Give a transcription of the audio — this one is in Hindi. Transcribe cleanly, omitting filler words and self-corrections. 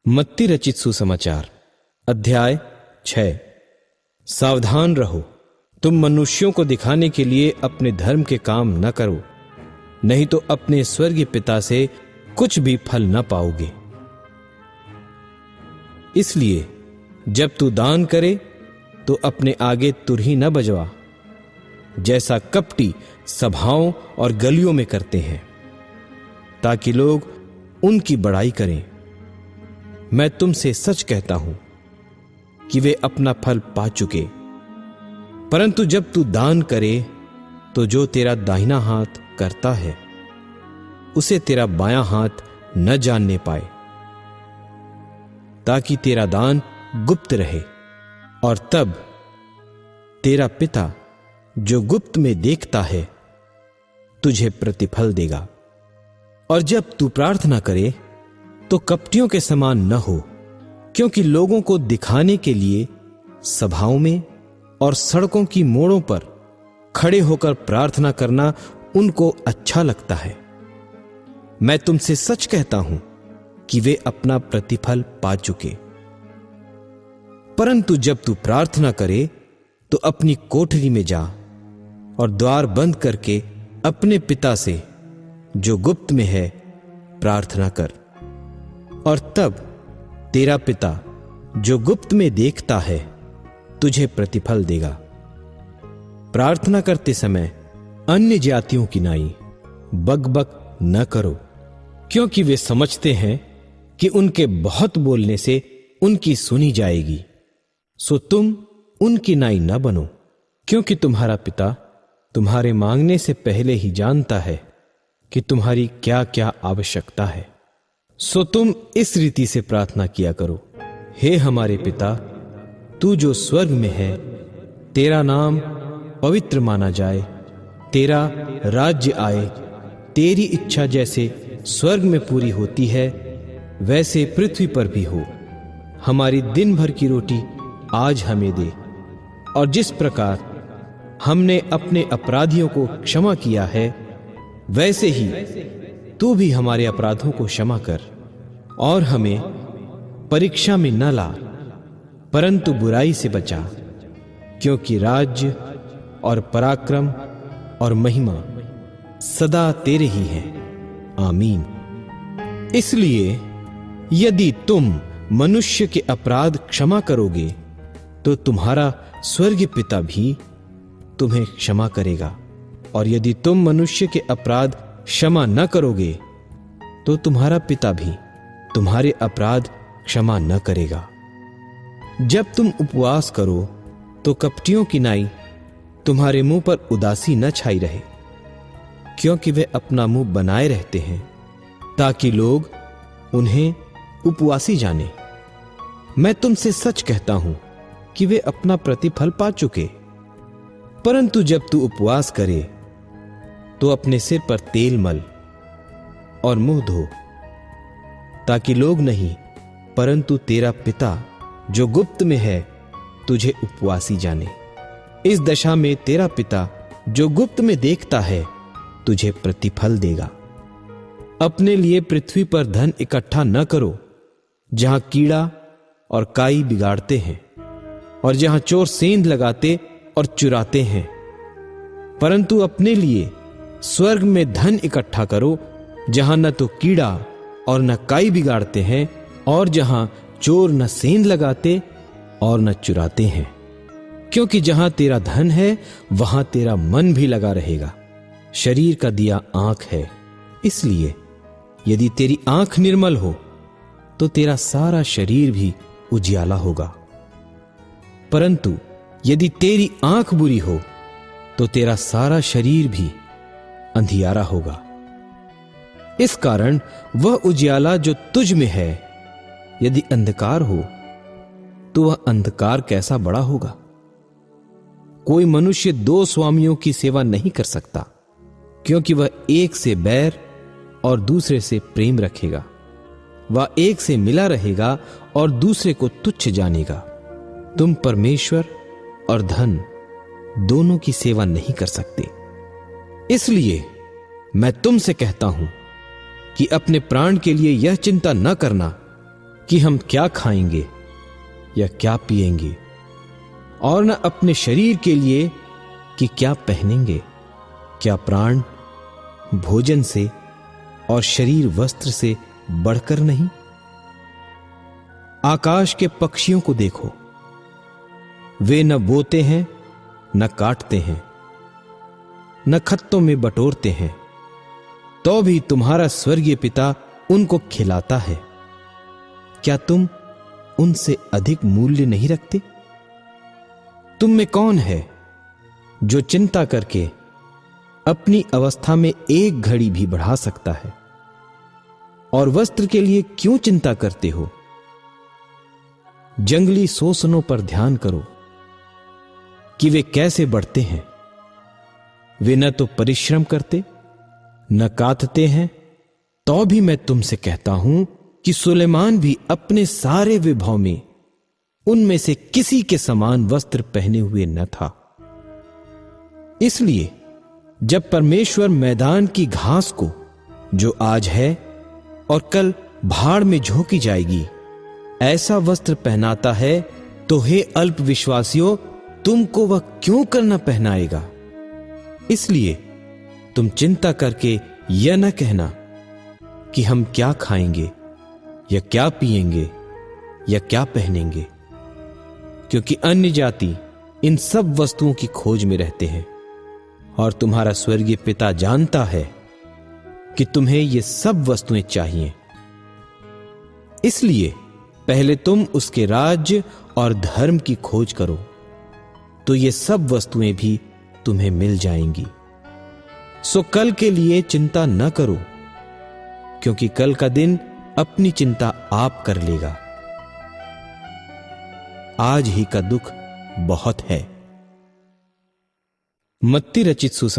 मत्ती रचित सुसमाचार अध्याय 6। सावधान रहो, तुम मनुष्यों को दिखाने के लिए अपने धर्म के काम न करो, नहीं तो अपने स्वर्गीय पिता से कुछ भी फल न पाओगे। इसलिए जब तू दान करे तो अपने आगे तुरही न बजवा, जैसा कपटी सभाओं और गलियों में करते हैं, ताकि लोग उनकी बड़ाई करें। मैं तुमसे सच कहता हूं कि वे अपना फल पा चुके। परंतु जब तू दान करे तो जो तेरा दाहिना हाथ करता है उसे तेरा बायां हाथ न जानने पाए, ताकि तेरा दान गुप्त रहे, और तब तेरा पिता जो गुप्त में देखता है तुझे प्रतिफल देगा। और जब तू प्रार्थना करे तो कपटियों के समान न हो, क्योंकि लोगों को दिखाने के लिए सभाओं में और सड़कों की मोड़ों पर खड़े होकर प्रार्थना करना उनको अच्छा लगता है। मैं तुमसे सच कहता हूं कि वे अपना प्रतिफल पा चुके। परंतु जब तू प्रार्थना करे तो अपनी कोठरी में जा और द्वार बंद करके अपने पिता से जो गुप्त में है प्रार्थना कर, और तब तेरा पिता जो गुप्त में देखता है तुझे प्रतिफल देगा। प्रार्थना करते समय अन्य जातियों की नाई बकबक न करो, क्योंकि वे समझते हैं कि उनके बहुत बोलने से उनकी सुनी जाएगी। सो तुम उनकी नाई न बनो, क्योंकि तुम्हारा पिता तुम्हारे मांगने से पहले ही जानता है कि तुम्हारी क्या क्या आवश्यकता है। सो तुम इस रीति से प्रार्थना किया करो, हे हमारे पिता, तू जो स्वर्ग में है, तेरा नाम पवित्र माना जाए, तेरा राज्य आए, तेरी इच्छा जैसे स्वर्ग में पूरी होती है वैसे पृथ्वी पर भी हो। हमारी दिन भर की रोटी आज हमें दे, और जिस प्रकार हमने अपने अपराधियों को क्षमा किया है वैसे ही तू भी हमारे अपराधों को क्षमा कर, और हमें परीक्षा में न ला, परंतु बुराई से बचा, क्योंकि राज्य और पराक्रम और महिमा सदा तेरे ही है। आमीन। इसलिए यदि तुम मनुष्य के अपराध क्षमा करोगे तो तुम्हारा स्वर्गीय पिता भी तुम्हें क्षमा करेगा, और यदि तुम मनुष्य के अपराध क्षमा न करोगे तो तुम्हारा पिता भी तुम्हारे अपराध क्षमा न करेगा। जब तुम उपवास करो तो कपटियों की नाई तुम्हारे मुंह पर उदासी न छाई रहे, क्योंकि वे अपना मुंह बनाए रहते हैं ताकि लोग उन्हें उपवासी जाने। मैं तुमसे सच कहता हूं कि वे अपना प्रतिफल पा चुके। परंतु जब तू उपवास करे तो अपने सिर पर तेल मल और मुंह धो, ताकि लोग नहीं परंतु तेरा पिता जो गुप्त में है तुझे उपवासी जाने। इस दशा में तेरा पिता जो गुप्त में देखता है तुझे प्रतिफल देगा। अपने लिए पृथ्वी पर धन इकट्ठा न करो, जहां कीड़ा और काई बिगाड़ते हैं और जहां चोर सेंध लगाते और चुराते हैं, परंतु अपने लिए स्वर्ग में धन इकट्ठा करो, जहां न तो कीड़ा और न काई बिगाड़ते हैं और जहां चोर न सेंध लगाते और न चुराते हैं। क्योंकि जहां तेरा धन है वहां तेरा मन भी लगा रहेगा। शरीर का दिया आंख है, इसलिए यदि तेरी आंख निर्मल हो तो तेरा सारा शरीर भी उजियाला होगा। परंतु यदि तेरी आंख बुरी हो तो तेरा सारा शरीर भी अंधियारा होगा। इस कारण वह उजियाला जो तुझ में है यदि अंधकार हो तो वह अंधकार कैसा बड़ा होगा। कोई मनुष्य दो स्वामियों की सेवा नहीं कर सकता, क्योंकि वह एक से बैर और दूसरे से प्रेम रखेगा, वह एक से मिला रहेगा और दूसरे को तुच्छ जानेगा। तुम परमेश्वर और धन दोनों की सेवा नहीं कर सकते। इसलिए मैं तुमसे कहता हूं कि अपने प्राण के लिए यह चिंता न करना कि हम क्या खाएंगे या क्या पिएंगे, और न अपने शरीर के लिए कि क्या पहनेंगे। क्या प्राण भोजन से और शरीर वस्त्र से बढ़कर नहीं? आकाश के पक्षियों को देखो, वे न बोते हैं, न काटते हैं, न खत्तों में बटोरते हैं, तो भी तुम्हारा स्वर्गीय पिता उनको खिलाता है। क्या तुम उनसे अधिक मूल्य नहीं रखते? तुम में कौन है जो चिंता करके अपनी अवस्था में एक घड़ी भी बढ़ा सकता है? और वस्त्र के लिए क्यों चिंता करते हो? जंगली सोसनों पर ध्यान करो कि वे कैसे बढ़ते हैं। वे न तो परिश्रम करते, न कातते हैं, तो भी मैं तुमसे कहता हूं कि सुलेमान भी अपने सारे विभव में उनमें से किसी के समान वस्त्र पहने हुए न था। इसलिए जब परमेश्वर मैदान की घास को, जो आज है और कल भाड़ में झोंकी जाएगी, ऐसा वस्त्र पहनाता है, तो हे अल्प विश्वासियों, तुमको वह क्यों करना पहनाएगा? इसलिए तुम चिंता करके यह न कहना कि हम क्या खाएंगे या क्या पिएंगे या क्या पहनेंगे, क्योंकि अन्य जाति इन सब वस्तुओं की खोज में रहते हैं, और तुम्हारा स्वर्गीय पिता जानता है कि तुम्हें ये सब वस्तुएं चाहिए। इसलिए पहले तुम उसके राज्य और धर्म की खोज करो, तो ये सब वस्तुएं भी तुम्हें मिल जाएंगी। सो कल के लिए चिंता न करो, क्योंकि कल का दिन अपनी चिंता आप कर लेगा। आज ही का दुख बहुत है। मत्ती रचित सुसमाचार